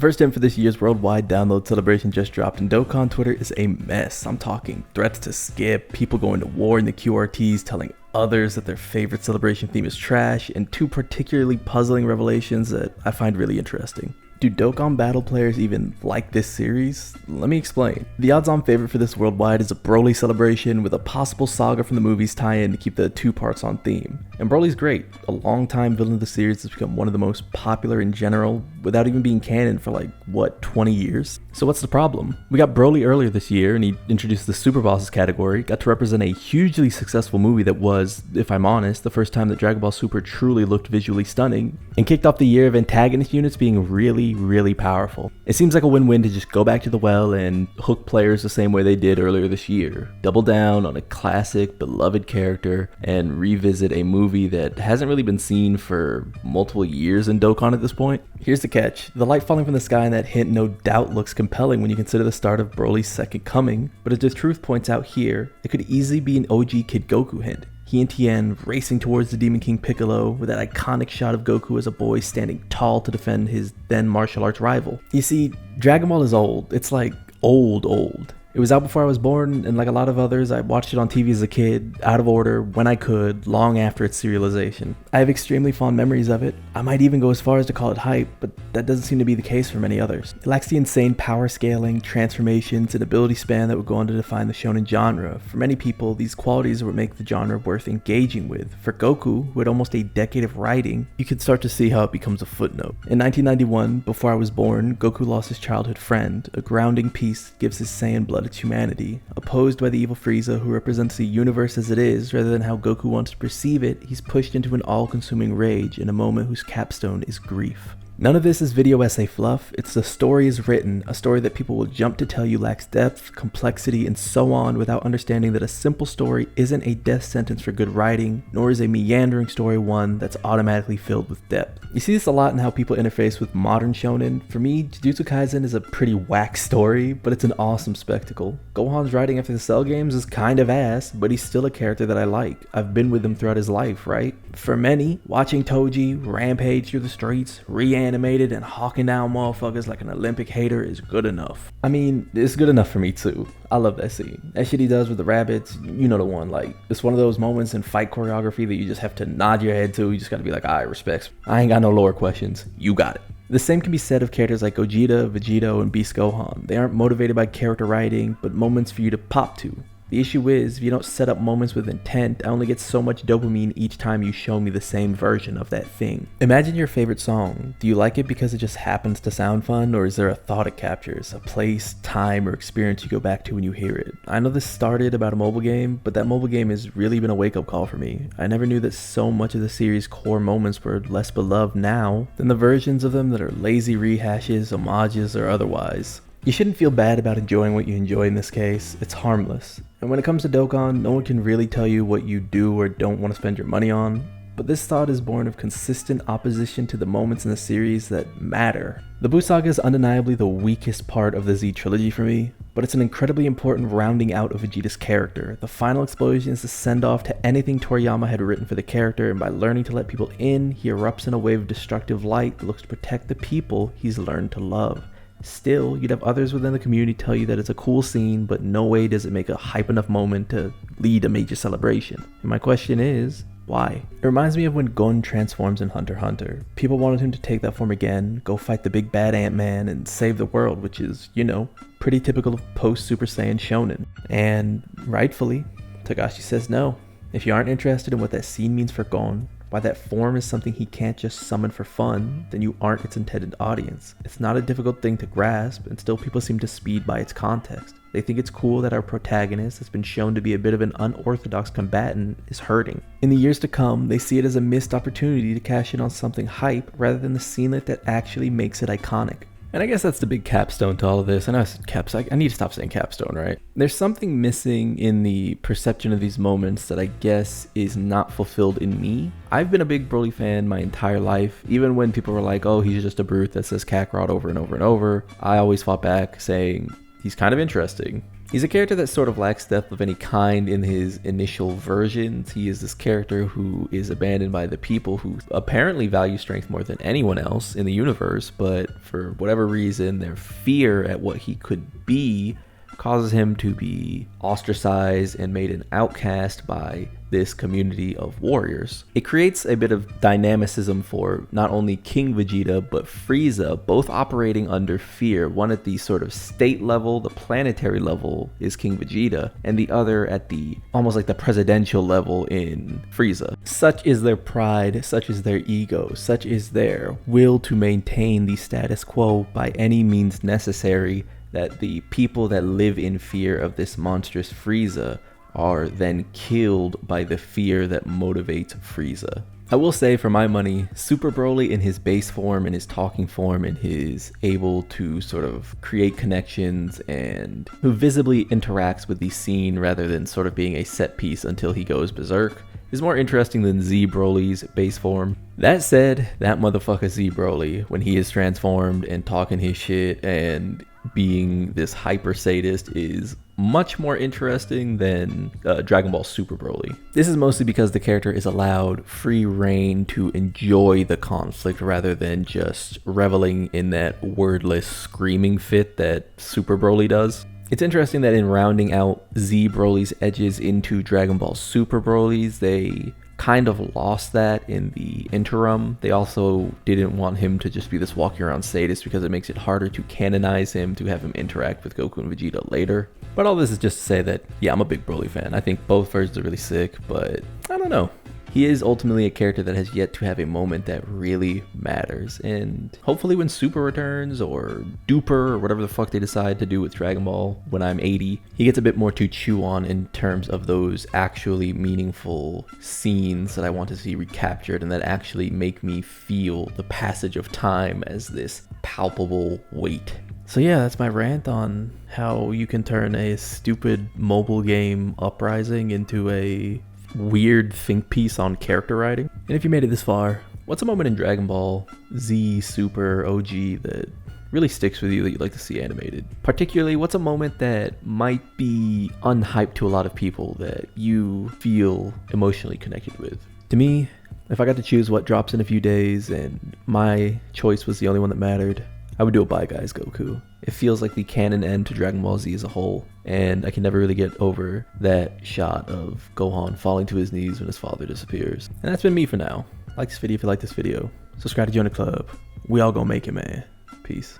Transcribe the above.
The first hint for this year's worldwide download celebration just dropped, and Dokkan Twitter is a mess. I'm talking threats to skip, people going to war in the QRTs, telling others that their favorite celebration theme is trash, and two particularly puzzling revelations that I find really interesting. Do Dokkan battle players even like this series? Let me explain. The odds-on favorite for this worldwide is a Broly celebration with a possible saga from the movies tie-in to keep the two parts on theme. And Broly's great. A long-time villain of the series has become one of the most popular in general without even being canon for 20 years? So what's the problem? We got Broly earlier this year and he introduced the Super Bosses category, got to represent a hugely successful movie that was, if I'm honest, the first time that Dragon Ball Super truly looked visually stunning, and kicked off the year of antagonist units being really powerful. It seems like a win-win to just go back to the well and hook players the same way they did earlier this year. Double down on a classic, beloved character and revisit a movie that hasn't really been seen for multiple years in Dokkan at this point. Here's the catch. The light falling from the sky in that hint no doubt looks compelling when you consider the start of Broly's second coming, but as the truth points out here, it could easily be an OG Kid Goku hint. He and Tien racing towards the Demon King Piccolo with that iconic shot of Goku as a boy standing tall to defend his then martial arts rival. You see, Dragon Ball is old. It's like old. It was out before I was born, and like a lot of others, I watched it on TV as a kid, out of order, when I could, long after its serialization. I have extremely fond memories of it. I might even go as far as to call it hype, but that doesn't seem to be the case for many others. It lacks the insane power scaling, transformations, and ability span that would go on to define the shonen genre. For many people, these qualities are what make the genre worth engaging with. For Goku, who had almost a decade of writing, you could start to see how it becomes a footnote. In 1991, before I was born, Goku lost his childhood friend. A grounding piece gives his Saiyan blood its humanity. Opposed by the evil Frieza, who represents the universe as it is rather than how Goku wants to perceive it, he's pushed into an all-consuming rage in a moment whose capstone is grief. None of this is video essay fluff. It's the story is written, a story that people will jump to tell you lacks depth, complexity, and so on without understanding that a simple story isn't a death sentence for good writing, nor is a meandering story one that's automatically filled with depth. You see this a lot in how people interface with modern shonen. For me, Jujutsu Kaisen is a pretty whack story, but it's an awesome spectacle. Gohan's writing after the Cell games is kind of ass, but he's still a character that I like. I've been with him throughout his life, right? For many, watching Toji rampage through the streets, animated and hawking down motherfuckers like an Olympic hater is good enough. I mean, it's good enough for me too. I love that scene. That shit he does with the rabbits, you know the one. It's one of those moments in fight choreography that you just have to nod your head to. You just gotta be like, alright, respects. I ain't got no lower questions. You got it. The same can be said of characters like Gogeta, Vegito, and Beast Gohan. They aren't motivated by character writing, but moments for you to pop to. The issue is, if you don't set up moments with intent, I only get so much dopamine each time you show me the same version of that thing. Imagine your favorite song. Do you like it because it just happens to sound fun, or is there a thought it captures, a place, time, or experience you go back to when you hear it? I know this started about a mobile game, but that mobile game has really been a wake-up call for me. I never knew that so much of the series' core moments were less beloved now than the versions of them that are lazy rehashes, homages, or otherwise. You shouldn't feel bad about enjoying what you enjoy in this case. It's harmless. And when it comes to Dokkan, no one can really tell you what you do or don't want to spend your money on. But this thought is born of consistent opposition to the moments in the series that matter. The Buu Saga is undeniably the weakest part of the Z trilogy for me, but it's an incredibly important rounding out of Vegeta's character. The final explosion is the send-off to anything Toriyama had written for the character, and by learning to let people in, he erupts in a wave of destructive light that looks to protect the people he's learned to love. Still, you'd have others within the community tell you that it's a cool scene, but no way does it make a hype enough moment to lead a major celebration. And my question is, why? It reminds me of when Gon transforms in Hunter x Hunter. People wanted him to take that form again, go fight the big bad Ant-Man, and save the world, which is, pretty typical of post-Super Saiyan shonen. And rightfully, Togashi says no. If you aren't interested in what that scene means for Gon, why that form is something he can't just summon for fun, then you aren't its intended audience. It's not a difficult thing to grasp, and still people seem to speed by its context. They think it's cool that our protagonist has been shown to be a bit of an unorthodox combatant is hurting. In the years to come, they see it as a missed opportunity to cash in on something hype rather than the scene that actually makes it iconic. And I guess that's the big capstone to all of this. I know I said I need to stop saying capstone, right? There's something missing in the perception of these moments that I guess is not fulfilled in me. I've been a big Broly fan my entire life. Even when people were like, oh, he's just a brute that says Kakarot over and over and over, I always fought back saying, he's kind of interesting. He's a character that sort of lacks depth of any kind in his initial versions. He is this character who is abandoned by the people who apparently value strength more than anyone else in the universe, but for whatever reason, their fear at what he could be causes him to be ostracized and made an outcast by this community of warriors. It creates a bit of dynamicism for not only King Vegeta, but Frieza, both operating under fear. One at the sort of state level, the planetary level, is King Vegeta, and the other at the almost like the presidential level in Frieza. Such is their pride, such is their ego, such is their will to maintain the status quo by any means necessary, that the people that live in fear of this monstrous Frieza are then killed by the fear that motivates Frieza. I will say, for my money, Super Broly in his base form, in his talking form, in his able to sort of create connections and who visibly interacts with the scene rather than sort of being a set piece until he goes berserk, is more interesting than Z Broly's base form. That said, that motherfucker Z Broly, when he is transformed and talking his shit and being this hyper sadist, is much more interesting than Dragon Ball Super Broly. This is mostly because the character is allowed free reign to enjoy the conflict rather than just reveling in that wordless screaming fit that Super Broly does. It's interesting that in rounding out Z Broly's edges into Dragon Ball Super Broly's, they kind of lost that in the interim. They also didn't want him to just be this walking around sadist because it makes it harder to canonize him, to have him interact with Goku and Vegeta later. But all this is just to say that, yeah, I'm a big Broly fan. I think both versions are really sick, but I don't know. He is ultimately a character that has yet to have a moment that really matters, and hopefully when Super returns, or Duper, or whatever the fuck they decide to do with Dragon Ball when I'm 80, he gets a bit more to chew on in terms of those actually meaningful scenes that I want to see recaptured and that actually make me feel the passage of time as this palpable weight. So yeah, that's my rant on how you can turn a stupid mobile game Uprising into a weird think piece on character writing. And if you made it this far, what's a moment in Dragon Ball Z, Super, OG that really sticks with you that you'd like to see animated? Particularly, what's a moment that might be unhyped to a lot of people that you feel emotionally connected with? To me, if I got to choose what drops in a few days and my choice was the only one that mattered, I would do a Bye Guys Goku. It feels like the canon end to Dragon Ball Z as a whole, and I can never really get over that shot of Gohan falling to his knees when his father disappears. And that's been me for now. Like this video if you like this video. Subscribe to join the club. We all gonna make it, man. Peace.